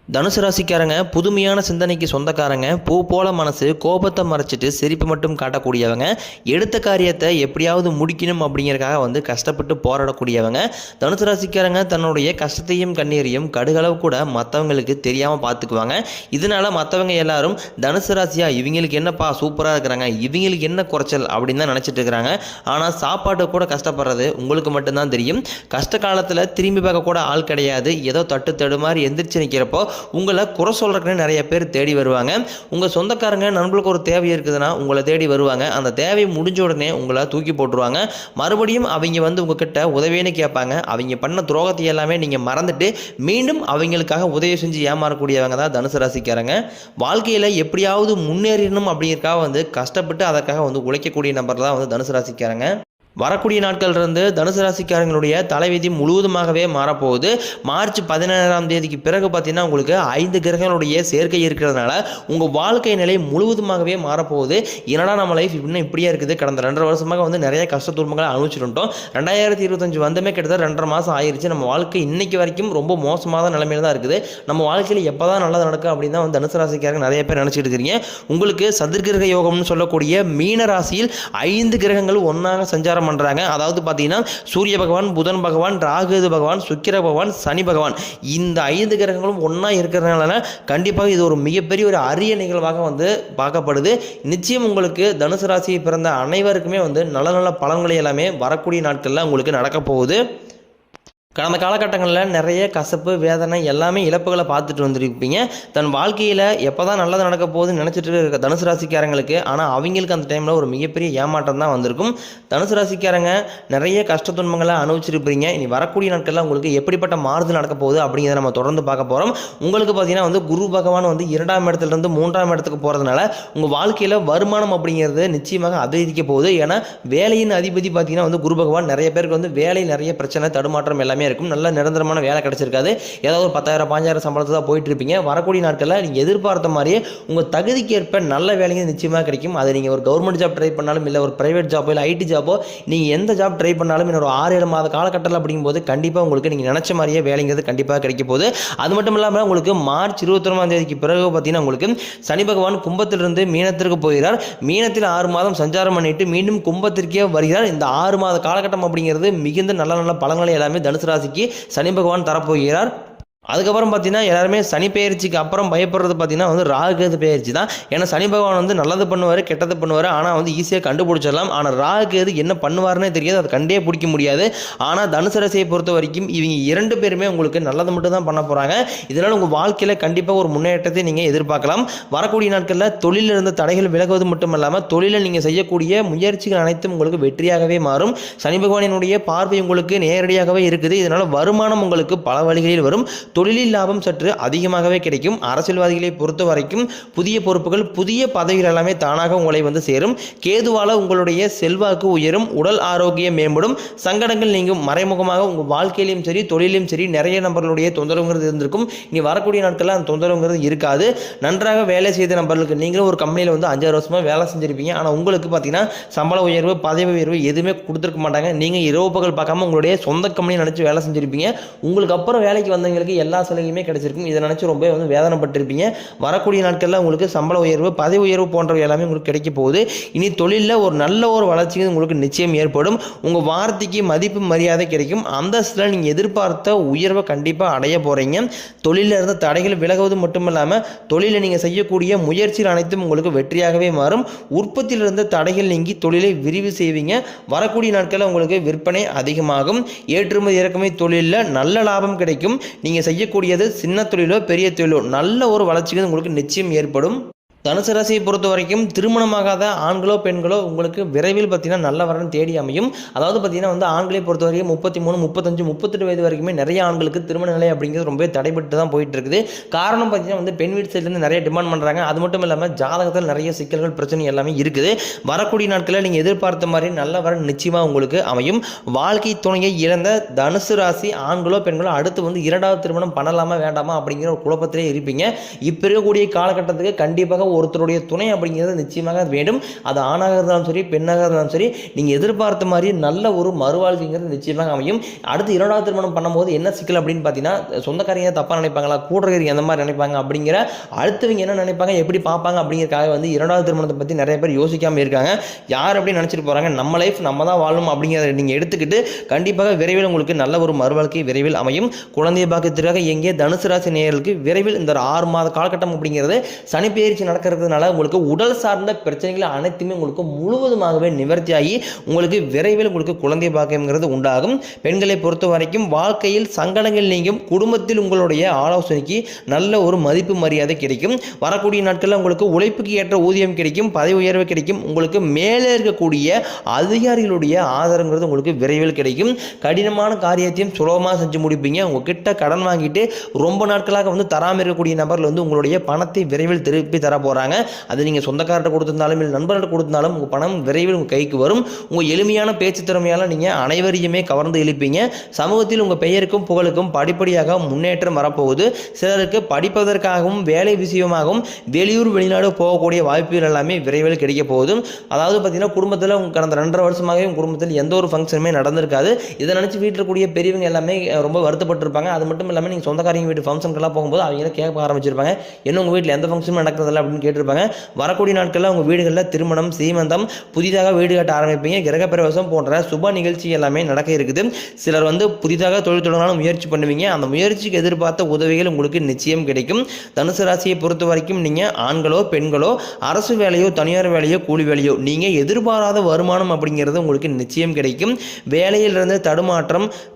தனுசு ராசிக்காரங்க புதுமையான சிந்தனைக்கு சொந்தக்காரங்க, பூ போல மனசு, கோபத்தை மறைச்சிட்டு சிரிப்பு மட்டும் காட்டக்கூடியவங்க, எடுத்த காரியத்தை எப்படியாவது முடிக்கணும் அப்படிங்கிறதுக்காக கஷ்டப்பட்டு போராடக்கூடியவங்க. தனுசு ராசிக்காரங்க தன்னுடைய கஷ்டத்தையும் கண்ணீரையும் கடுகளவு கூட மற்றவங்களுக்கு தெரியாமல் பார்த்துக்குவாங்க. இதனால மற்றவங்க எல்லாரும் தனுசு ராசியா இவங்களுக்கு என்னப்பா சூப்பராக இருக்கிறாங்க, இவங்களுக்கு என்ன குறைச்சல் அப்படின்னு தான் நினச்சிட்டு இருக்கிறாங்க. ஆனால் சாப்பாட்டு கூட கஷ்டப்படுறது உங்களுக்கு மட்டும்தான் தெரியும். கஷ்ட காலத்தில் திரும்பி பார்க்க கூட ஆள் கிடையாது. ஏதோ தட்டு மாதிரி எந்திரிச்சு நிற்கிறப்போ உங்களை குறை சொல்றதுக்குன்னு நிறைய பேர் தேடி வருவாங்க. உங்கள் சொந்தக்காரங்க நண்பர்களுக்கு ஒரு தேவை இருக்குதுன்னா உங்களை தேடி வருவாங்க. அந்த தேவை முடிஞ்ச உடனே உங்களை தூக்கி போட்டுருவாங்க. மறுபடியும் அவங்க உங்ககிட்ட உதவின்னு கேட்பாங்க. அவங்க பண்ண துரோகத்தை எல்லாமே நீங்கள் மறந்துட்டு மீண்டும் அவங்களுக்காக உதவி செஞ்சு ஏமாறக்கூடியவங்க தான் தனுசு ராசிக்காரங்க. வாழ்க்கையில் எப்படியாவது முன்னேறணும் அப்படிங்கிறக்காக கஷ்டப்பட்டு அதற்காக உழைக்கக்கூடிய நபர் தான் தனுசு ராசிக்காரங்க. வரக்கூடிய நாட்கள் இருந்து தனுசு ராசிக்காரங்களுடைய தலைவிதி முழுவதுமாகவே மாறப்போகுது. மார்ச் 17ஆம் தேதிக்கு பிறகு பார்த்தீங்கன்னா உங்களுக்கு 5 கிரகங்களுடைய சேர்க்கை இருக்கிறதுனால உங்கள் வாழ்க்கை நிலை முழுவதுமாகவே மாறப்போகுது. என்னடா நம்ம லைஃப் இன்னும் இப்படியே இருக்குது, கடந்த 2.5 வருஷமாக நிறைய கஷ்ட துன்பங்களை அனுபவிச்சுட்டோம். 2025 வந்துமே கிட்டத்தட்ட 2.5 மாதம் ஆயிடுச்சு. நம்ம வாழ்க்கை இன்னைக்கு வரைக்கும் ரொம்ப மோசமான நிலைமையில தான் இருக்குது. நம்ம வாழ்க்கையில் எப்போ தான் நல்லது நடக்கும் அப்படின்னு தான் தனுசு ராசிக்காரங்க நிறைய பேர் நினச்சிட்டு இருக்கிறீங்க. உங்களுக்கு சதுர்கிரக யோகம்னு சொல்லக்கூடிய மீன ராசியில் 5 கிரகங்கள் ஒன்றாக சஞ்சாரம் பண்றாங்க. அதாவது பார்த்தீங்கன்னா சூரிய பகவான், புதன் பகவான், ராகு பகவான், சுக்கிர பகவான், சனி பகவான், இந்த 5 கிரகங்களும் ஒன்றா இருக்கிறதுனால கண்டிப்பாக இது ஒரு மிகப்பெரிய ஒரு அரிய நிகழ்வாக பார்க்கப்படுது. நிச்சயம் உங்களுக்கு தனுசு ராசியை பிறந்த அனைவருக்குமே நல்ல நல்ல பலன்களை எல்லாமே வரக்கூடிய நாட்களில் உங்களுக்கு நடக்க போகுது. கடந்த காலகட்டங்களில் நிறைய கசப்பு, வேதனை, எல்லாமே இழப்புகளை பார்த்துட்டு வந்திருப்பீங்க. தன் வாழ்க்கையில் எப்போ தான் நல்லது நடக்க போகுதுன்னு நினச்சிட்டு இருக்க தனுசு ராசிக்காரங்களுக்கு ஆனால் அவங்களுக்கு அந்த டைமில் ஒரு மிகப்பெரிய ஏமாற்றம் தான் வந்திருக்கும். தனுசு ராசிக்காரங்க நிறைய கஷ்ட துன்பங்களை அனுபவிச்சிருப்பீங்க. இனி வரக்கூடிய நாட்களில் உங்களுக்கு எப்படிப்பட்ட மாறுதல் நடக்க போகுது அப்படிங்கிறத நம்ம தொடர்ந்து பார்க்க போகிறோம். உங்களுக்கு பார்த்தீங்கன்னா குரு பகவான் 2ஆம் இடத்துலேருந்து 3ஆம் இடத்துக்கு போகிறதுனால உங்கள் வாழ்க்கையில் வருமானம் அப்படிங்கிறது நிச்சயமாக அதிகரிக்க போகுது. ஏன்னா வேலையின் அதிபதி பார்த்தீங்கன்னா குரு பகவான். நிறைய பேருக்கு வேலை நிறைய பிரச்சனை, தடுமாற்றம் எல்லாமே இருக்கும். நல்ல நிரந்தரமான வேலை கிடைச்சிருக்காது. ஏதாவது ஒரு 10,000 15,000 சம்பளத்தை தான் போயிட்டு இருப்பீங்க. வரக்கூடிய நாட்களில் நீங்கள் எதிர்பார்த்த மாதிரியே உங்கள் தகுதிக்கு ஏற்ப நல்ல வேலைங்க நிச்சயமாக கிடைக்கும். அது நீங்கள் ஒரு கவர்மெண்ட் ஜாப் ட்ரை பண்ணாலும், இல்லை ஒரு பிரைவேட் ஜாப்போ, இல்லை ஐடி ஜாப்போ, நீங்கள் எந்த ஜாப் ட்ரை பண்ணாலும் இன்னொரு 6-7 மாத காலகட்டத்தில் அப்படிங்கும்போது கண்டிப்பாக உங்களுக்கு நீங்கள் நினச்ச மாதிரியே வேலைங்கிறது கண்டிப்பாக கிடைக்க போகுது. அது மட்டும் இல்லாமல் உங்களுக்கு மார்ச் 21ஆம் தேதிக்கு பிறகு பார்த்தீங்கன்னா உங்களுக்கு சனி பகவான் கும்பத்திலிருந்து மீனத்திற்கு போகிறார். மீனத்தில் 6 மாதம் சஞ்சாரம் பண்ணிட்டு மீண்டும் கும்பத்திற்கே வருகிறார். இந்த 6 மாத காலகட்டம் அப்படிங்கிறது மிகுந்த நல்ல நல்ல பலன்களை எல்லாமே தனுசு ராசிக்கு சனி பகவான் தரப்போகிறார். அதுக்கப்புறம் பார்த்தீங்கன்னா எல்லாருமே சனி பெயர்ச்சிக்கு அப்புறம் பயப்படுறது பார்த்தீங்கன்னா ராகு பெயர்ச்சி தான். ஏன்னா சனி பகவான் நல்லது பண்ணுவார், கெட்டது பண்ணுவார். ஆனால் ஈஸியாக கண்டுபிடிச்சிடலாம். ஆனால் ராகு என்ன பண்ணுவார்னே தெரியாது, அதை கண்டே பிடிக்க முடியாது. ஆனால் தனுசு ராசியை பொறுத்த வரைக்கும் இவங்க 2 பேருமே உங்களுக்கு நல்லது மட்டும் தான் பண்ண போகிறாங்க. இதனால் உங்கள் வாழ்க்கையில் கண்டிப்பாக ஒரு முன்னேற்றத்தை நீங்கள் எதிர்பார்க்கலாம். வரக்கூடிய நாட்களில் தொழிலில் இருந்த தடைகள் விலகுவது மட்டும் இல்லாமல் தொழிலில் நீங்கள் செய்யக்கூடிய முயற்சிகள் அனைத்தும் உங்களுக்கு வெற்றியாகவே மாறும். சனி பகவானினுடைய பார்வை உங்களுக்கு நேரடியாகவே இருக்குது. இதனால் வருமானம் உங்களுக்கு பல வழிகளில் வரும். தொழிலில் லாபம் சற்று அதிகமாகவே கிடைக்கும். அரசியல்வாதிகளை பொறுத்த வரைக்கும் புதிய பொறுப்புகள், புதிய பதவிகள் எல்லாமே தானாக உங்களை சேரும். கேதுவால உங்களுடைய செல்வாக்கு உயரும், உடல் ஆரோக்கியம் மேம்படும், சங்கடங்கள் நீங்கும். மறைமுகமாக உங்கள் வாழ்க்கையிலும் சரி தொழிலும் சரி நிறைய நபர்களுடைய தொந்தரவுங்கிறது இருந்திருக்கும். இனி வரக்கூடிய நாட்களில் அந்த தொந்தரவுங்கிறது இருக்காது. நன்றாக வேலை செய்த நபர்களுக்கு, நீங்களும் ஒரு கம்பெனியில் 5-6 வருஷமாக வேலை செஞ்சிருப்பீங்க. ஆனால் உங்களுக்கு பார்த்தீங்கன்னா சம்பள உயர்வு, பதவி உயர்வு எதுவுமே கொடுத்துருக்க மாட்டாங்க. நீங்கள் இரவு பகல் பார்க்காம உங்களுடைய சொந்த கம்பெனி நினச்சி வேலை செஞ்சிருப்பீங்க. உங்களுக்கு அப்புறம் வேலைக்கு வந்தவங்களுக்கு எல்லா சலுகையுமே கிடைச்சிருக்கும். இதை நினச்சி ரொம்ப வேதனைப்பட்டிருப்பீங்க. வரக்கூடிய நாட்களில் உங்களுக்கு சம்பள உயர்வு, பதவி உயர்வு போன்றவை எல்லாமே உங்களுக்கு கிடைக்க போகுது. இனி தொழிலில் ஒரு நல்ல ஒரு வளர்ச்சி உங்களுக்கு நிச்சயம் ஏற்படும். உங்கள் வார்த்தைக்கு மதிப்பு மரியாதை கிடைக்கும். அந்தஸ்தில் நீங்கள் எதிர்பார்த்த உயர்வை கண்டிப்பாக அடைய போகிறீங்க. தொழிலில் இருந்த தடைகள் விலகுவது மட்டும் இல்லாமல் தொழிலில் நீங்கள் செய்யக்கூடிய முயற்சிகள் அனைத்தும் உங்களுக்கு வெற்றியாகவே மாறும். உற்பத்தியில் இருந்த தடைகள் நீங்கி தொழிலை விரிவு செய்வீங்க. வரக்கூடிய நாட்களில் உங்களுக்கு விற்பனை அதிகமாகும். ஏற்றுமதி இறக்குமதி தொழிலில் நல்ல லாபம் கிடைக்கும். நீங்கள் செய்யக்கூடியது சின்ன தொழிலோ பெரிய தொழிலோ நல்ல ஒரு வளர்ச்சிக்கு உங்களுக்கு நிச்சயம் ஏற்படும். தனுசு ராசியை பொறுத்த வரைக்கும் திருமணமாகாத ஆண்களோ பெண்களோ உங்களுக்கு விரைவில் பார்த்தீங்கன்னா நல்ல வரன் தேடி அமையும். அதாவது பார்த்தீங்கன்னா ஆண்களை பொறுத்த வரைக்கும் 33, 35, 38 வயது வரைக்குமே நிறைய ஆண்களுக்கு திருமண நிலை அப்படிங்கிறது ரொம்ப தடைபட்டு தான் போயிட்டு இருக்குது. காரணம் பார்த்தீங்கன்னா பெண் வீட்டு சைட்லேருந்து நிறைய டிமாண்ட் பண்ணுறாங்க. அது மட்டும் இல்லாமல் ஜாதகத்தில் நிறைய சிக்கல்கள், பிரச்சனை எல்லாமே இருக்குது. வரக்கூடிய நாட்களில் நீங்கள் எதிர்பார்த்த மாதிரி நல்ல வரன் நிச்சயமாக உங்களுக்கு அமையும். வாழ்க்கை துணையை இழந்த தனுசு ராசி ஆண்களோ பெண்களோ அடுத்து 2வது திருமணம் பண்ணலாமா வேண்டாமா அப்படிங்கிற ஒரு குழப்பத்திலே இருப்பீங்க. இப்போ இருக்கக்கூடிய காலகட்டத்துக்கு கண்டிப்பாக ஒருத்தருடைய துணை அப்படிங்கிறது நிச்சயமாக வேண்டும். அது ஆணாக இருந்தாலும் சரி, பெண்ணாக இருந்தாலும் சரி, நீங்கள் எதிர்பார்த்த மாதிரி நல்ல ஒரு மறுவாழ்க்கைங்கிறது நிச்சயமாக அமையும். அடுத்து 2வது திருமணம் பண்ணும்போது என்ன சிக்கல் அப்படின்னு பார்த்தீங்கன்னா, சொந்தக்காரங்க தப்பாக நினைப்பாங்களா, கூட இருக்கிறவங்க எந்த மாதிரி நினைப்பாங்க அப்படிங்கிற, அடுத்தவங்க என்ன நினைப்பாங்க, எப்படி பார்ப்பாங்க அப்படிங்கிறக்காக வந்து 2வது திருமணத்தை பற்றி நிறைய பேர் யோசிக்காமல் இருக்காங்க. யார் அப்படி நினச்சிட்டு போகிறாங்க, நம்ம லைஃப் நம்ம தான் வாழணும் அப்படிங்கிறத நீங்கள் எடுத்துக்கிட்டு கண்டிப்பாக விரைவில் உங்களுக்கு நல்ல ஒரு மறுவாழ்க்கை விரைவில் அமையும். குழந்தை பாக்கியத்திற்காக எங்கே தனுசு ராசி நேயர்களுக்கு விரைவில் இந்த 6 மாத காலகட்டம் அப்படிங்கிறது சனி பெயர்ச்சி நடக்கிறதுனால உங்களுக்கு உடல் சார்ந்த பிரச்சனைகள் அனைத்துமே உங்களுக்கு முழுவதுமாகவே நிவர்த்தியாகி உங்களுக்கு விரைவில் உங்களுக்கு குழந்தை பாக்கியம்ங்கிறது உண்டாகும். பெண்களை பொறுத்த வரைக்கும் வாழ்க்கையில் சங்கடங்கள் நீங்கும். குடும்பத்தில் உங்களுடைய ஆலோசனைக்கு நல்ல ஒரு மதிப்பு மரியாதை கிடைக்கும். வரக்கூடிய நாட்களில் உங்களுக்கு உழைப்புக்கு ஏற்ற ஊதியம் கிடைக்கும், பதவி உயர்வு கிடைக்கும். உங்களுக்கு மேலே இருக்கக்கூடிய அதிகாரிகளுடைய ஆதரவுங்கிறது உங்களுக்கு விரைவில் கிடைக்கும். கடினமான காரியத்தையும் சுலபமாக செஞ்சு முடிப்பீங்க. உங்ககிட்ட கடன் வாங்கிட்டு ரொம்ப நாட்களாக வந்து தராமல் இருக்கக்கூடிய நபர்கள் வந்து உங்களுடைய பணத்தை விரைவில் திருப்பி தர போகிறாங்க. அது நீங்கள் சொந்தக்காரர்கிட்ட கொடுத்திருந்தாலும் இல்லை நண்பர்கிட்ட கொடுத்திருந்தாலும் உங்கள் பணம் விரைவில் உங்கள் கைக்கு வரும். உங்கள் எளிமையான பேச்சு திறமையால் நீங்கள் அனைவரையுமே கவர்ந்து இழுப்பீங்க. சமூகத்தில் உங்கள் பெயருக்கும் புகழுக்கும் படிப்படியாக முன்னேற்றம் வரப்போகுது. சிலருக்கு படிப்பதற்காகவும் வேலை விஷயமாகவும் வெளியூர் வெளிநாடு போகக்கூடிய வாய்ப்புகள் எல்லாமே விரைவில் கிடைக்க போகுது. அதாவது பார்த்தீங்கன்னா, குடும்பத்தில் கடந்த 2.5 வருஷமாகவே உங்கள் குடும்பத்தில் எந்த ஒரு ஃபங்க்ஷனுமே நடந்திருக்காது. இதை நினச்சி வீட்டில் கூடிய பெரியவங்க எல்லாமே ரொம்ப வருத்தப்பட்டிருப்பாங்க. அது மட்டும் இல்லாமல் நீங்கள் சொந்தக்காரங்க வீட்டு ஃபங்க்ஷனுக்கெல்லாம் போகும்போது அவங்க கேட்க ஆரம்பிச்சிருப்பாங்க, என்ன உங்கள் வீட்டில் எந்த ஃபங்க்ஷனும் நடக்கிறதில்ல அப்படின்னு கேட்டிருப்பாங்க. வரக்கூடிய நாட்களில் உங்கள் வீடுகளில் திருமணம், சீமந்தம், புதிதாக வீடு கட்ட ஆரம்பிப்பீங்க. கிரகப்பிரவேசம் போன்ற சுப நிகழ்ச்சி எல்லாமே நடக்க இருக்குது. சிலர் வந்து புதிதாக தொழில் தொடங்கலாம் முயற்சி பண்ணுவீங்க. அந்த முயற்சிக்கு எதிர்பார்த்த உதவிகள் உங்களுக்கு நிச்சயம் கிடைக்கும். தனுசு ராசியை பொறுத்த வரைக்கும் நீங்கள் ஆண்களோ பெண்களோ அரசு வேலையோ தனியார் வேலையோ கூலி வேலையோ நீங்கள் எதிர்பாராத வருமானம் அப்படிங்கிறது உங்களுக்கு நிச்சயம் கிடைக்கும். வேலையிலிருந்து தடுமாற்றம்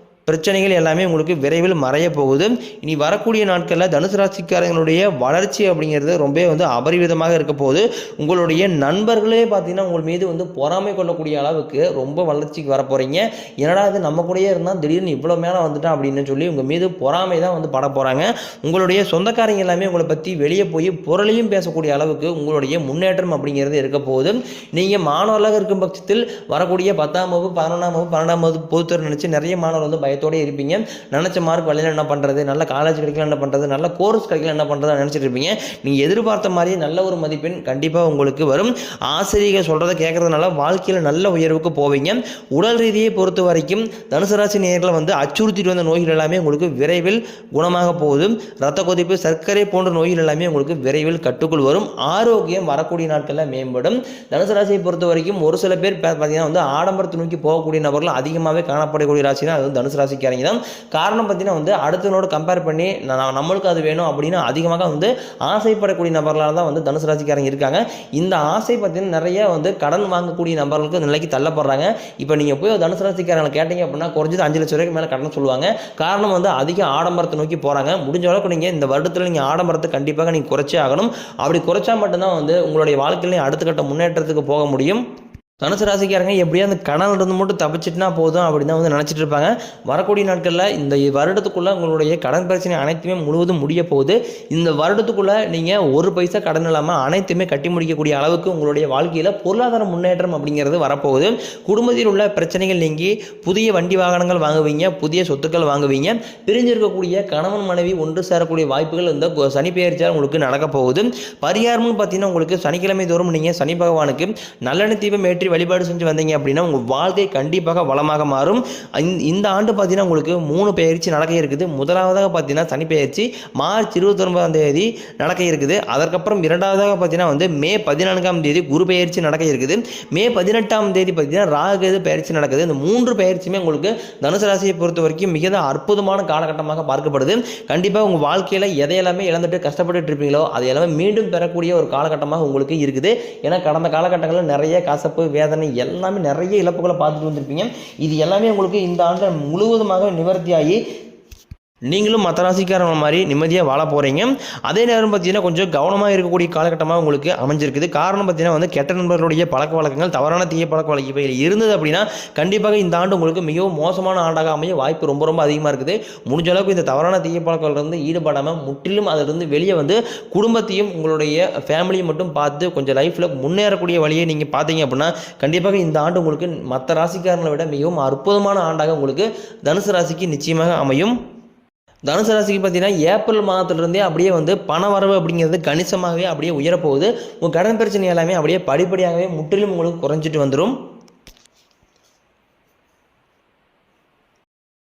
பிரச்சனைகள் எல்லாமே உங்களுக்கு விரைவில் மறைய போகுது. இனி வரக்கூடிய நாட்களில் தனுசு ராசிக்காரங்களுடைய வளர்ச்சி அப்படிங்கிறது ரொம்ப வந்து அபரிவிதமாக இருக்க போகுது. உங்களுடைய நண்பர்களே பார்த்தீங்கன்னா உங்கள் மீது வந்து பொறாமை கொள்ளக்கூடிய அளவுக்கு ரொம்ப வளர்ச்சிக்கு வர போகிறீங்க. என்னடா இது நம்ம கூடயே இருந்தால் திடீர்னு இவ்வளோ மேலே வந்துட்டான் அப்படின்னு சொல்லி உங்கள் மீது பொறாமை தான் வந்து பட போகிறாங்க. உங்களுடைய சொந்தக்காரங்க எல்லாமே உங்களை பற்றி வெளியே போய் பொருளையும் பேசக்கூடிய அளவுக்கு உங்களுடைய முன்னேற்றம் அப்படிங்கிறது இருக்க போகுது. நீங்கள் மாணவர்களாக இருக்கும் பட்சத்தில் வரக்கூடிய 10ஆம் வகுப்பு 11ஆம் வகுப்பு 12ஆம் வகுப்பு பொறுத்தவரை நினச்சி நிறைய மாணவர்கள் வந்து இருப்பீங்க. நினைச்ச மார்க் வரல என்ன பண்றது, நல்ல காலேஜ் கிடைக்கல என்ன பண்றது, நல்ல கோர்ஸ் கிடைக்கல என்ன பண்றது நினைச்சிட்டு இருப்பீங்க. நீங்க எதிர்பார்த்த மாதிரி நல்ல ஒரு மதிப்பெண் கண்டிப்பா உங்களுக்கு வரும். ஆசிரியர்கள் சொல்றதை கேட்கறதுனால வாழ்க்கையில நல்ல உயர்வுக்கு போவீங்க. உடல் ரீதியை பொறுத்த வரைக்கும் தனுசு ராசி நேயர்களை வந்து அச்சுறுத்திட்டு வந்த நோய்கள் எல்லாமே உங்களுக்கு விரைவில் குணமாக போகுது. ரத்த கொதிப்பு, சர்க்கரை போன்ற நோய்கள் எல்லாமே உங்களுக்கு விரைவில் கட்டுக்குள் வரும். ஆரோக்கியம் வரக்கூடிய நாட்களில் மேம்படும். தனுசு ராசியை பொறுத்த வரைக்கும் ஒரு சில பேர் பார்த்தீங்கன்னா வந்து ஆடம்பரத்தை நோக்கி போகக்கூடிய நபர்கள் அதிகமாகவே காணப்படக்கூடிய ராசி தான் அது தனுசு ராசிக்காரங்க தான். காரணம் பார்த்தீங்கன்னா வந்து அடுத்தவனோட கம்பேர் பண்ணி நம்மளுக்கு அது வேணும் அப்படின்னு அதிகமாக வந்து ஆசைப்படக்கூடிய நபர்களாக தான் வந்து தனுசு ராசிக்காரங்க இருக்காங்க. இந்த ஆசை பார்த்தீங்கன்னா நிறைய வந்து கடன் வாங்கக்கூடிய நபர்களுக்கு நிலைக்கு தள்ளப்படுறாங்க. இப்போ நீங்கள் போய் தனுசு ராசிக்காரங்களை கேட்டீங்க அப்படின்னா குறைஞ்சது 5 லட்சம் ரூபாய்க்கு மேலே கடன் சொல்லுவாங்க. காரணம் வந்து அதிக ஆடம்பரத்தை நோக்கி போகிறாங்க. முடிஞ்ச அளவுக்கு நீங்கள் இந்த வருடத்தில் நீங்கள் ஆடம்பரத்தை கண்டிப்பாக நீங்கள் குறைச்சே ஆகணும். அப்படி குறைச்சா மட்டும்தான் வந்து உங்களுடைய வாழ்க்கையில அடுத்த கட்ட முன்னேற்றத்துக்கு போக முடியும். தனுசு ராசிக்காரங்க எப்படியா அந்த கனல் இருந்து மட்டும் தப்பிச்சிட்டுனா போதும் அப்படின்னு தான் வந்து நினச்சிட்டு இருப்பாங்க. வரக்கூடிய நாட்களில் இந்த வருடத்துக்குள்ளே உங்களுடைய கடன் பிரச்சனை அனைத்துமே முழுவதும் முடிய போகுது. இந்த வருடத்துக்குள்ளே நீங்கள் ஒரு பைசா கடன் இல்லாமல் அனைத்துமே கட்டி முடிக்கக்கூடிய அளவுக்கு உங்களுடைய வாழ்க்கையில் பொருளாதார முன்னேற்றம் அப்படிங்கிறது வரப்போகுது. குடும்பத்தில் உள்ள பிரச்சனைகள் நீங்கி புதிய வண்டி வாகனங்கள் வாங்குவீங்க, புதிய சொத்துக்கள் வாங்குவீங்க. பிரிஞ்சிருக்கக்கூடிய கணவன் மனைவி ஒன்று சேரக்கூடிய வாய்ப்புகள் இந்த சனி பெயர்ச்சியால் உங்களுக்கு நடக்க போகுது. பரிகாரம்னு பார்த்தீங்கன்னா உங்களுக்கு சனிக்கிழமை தோறும் நீங்கள் சனி பகவானுக்கு நல்லெண்ணெய் தீபம் ஏற்றி வழிபாடு செஞ்சு வந்தீங்க அப்படின்னா உங்கள் வாழ்க்கை கண்டிப்பாக வளமாக மாறும். இந்த ஆண்டு பார்த்தீங்கன்னா உங்களுக்கு 3 பெயர்ச்சி நடக்க இருக்குது. முதலாவதாக பார்த்தீங்கன்னா சனி பெயர்ச்சி மார்ச் 29ஆம் தேதி நடக்க இருக்குது. அதற்கப்புறம் இரண்டாவதாக பார்த்தீங்கன்னா வந்து மே 14ஆம் தேதி குரு பெயர்ச்சி நடக்க இருக்குது. மே 18ஆம் தேதி பார்த்தீங்கன்னா ராகு பெயர்ச்சி நடக்குது. இந்த 3 பெயர்ச்சியுமே உங்களுக்கு தனுசு ராசியை பொறுத்த வரைக்கும் மிக அற்புதமான காலகட்டமாக பார்க்கப்படுது. கண்டிப்பாக உங்கள் வாழ்க்கையில் எதையெல்லாமே இழந்துட்டு கஷ்டப்பட்டு இருப்பீங்களோ அதை எல்லாமே மீண்டும் பெறக்கூடிய ஒரு காலகட்டமாக உங்களுக்கு இருக்குது. ஏன்னா கடந்த காலகட்டங்களில் நிறைய கசப்பு வேதனை எல்லாமே நிறைய இழப்புகளை பார்த்துட்டு வந்திருப்பீங்க. இது எல்லாமே உங்களுக்கு இந்த ஆண்டு முழுவதுமாக நிவர்த்தியாகி நீங்களும் மற்ற ராசிக்காரங்க மாதிரி நிம்மதியாக வாழ போகிறீங்க. அதே நேரம் பார்த்தீங்கன்னா கொஞ்சம் கவனமாக இருக்கக்கூடிய காலகட்டமாக உங்களுக்கு அமைஞ்சிருக்குது. காரணம் பார்த்தீங்கன்னா வந்து கெட்ட நண்பர்களுடைய பழக்க வழக்கங்கள், தவறான தீய பழக்க வழக்கம் இவை இருந்தது அப்படின்னா கண்டிப்பாக இந்த ஆண்டு உங்களுக்கு மிகவும் மோசமான ஆண்டாக அமைய வாய்ப்பு ரொம்ப ரொம்ப அதிகமாக இருக்குது. முடிஞ்ச அளவுக்கு இந்த தவறான தீய பழக்கங்கள்லேருந்து ஈடுபடாமல் முற்றிலும் அதிலிருந்து வெளியே வந்து குடும்பத்தையும் உங்களுடைய ஃபேமிலியை மட்டும் பார்த்து கொஞ்சம் லைஃப்பில் முன்னேறக்கூடிய வழியை நீங்கள் பார்த்தீங்க அப்படின்னா கண்டிப்பாக இந்த ஆண்டு உங்களுக்கு மற்ற ராசிக்காரங்களை விட மிகவும் அற்புதமான ஆண்டாக உங்களுக்கு தனுசு ராசிக்கு நிச்சயமாக அமையும். தனுசு ராசிக்கு பார்த்தீங்கன்னா ஏப்ரல் மாதத்துலேருந்தே அப்படியே வந்து பண வரவு அப்படிங்கிறது கணிசமாகவே அப்படியே உயரப்போகுது. உங்கள் கடன் பிரச்சனை எல்லாமே அப்படியே படிப்படியாகவே முற்றிலும் உங்களுக்கு குறைஞ்சிட்டு வந்துடும்.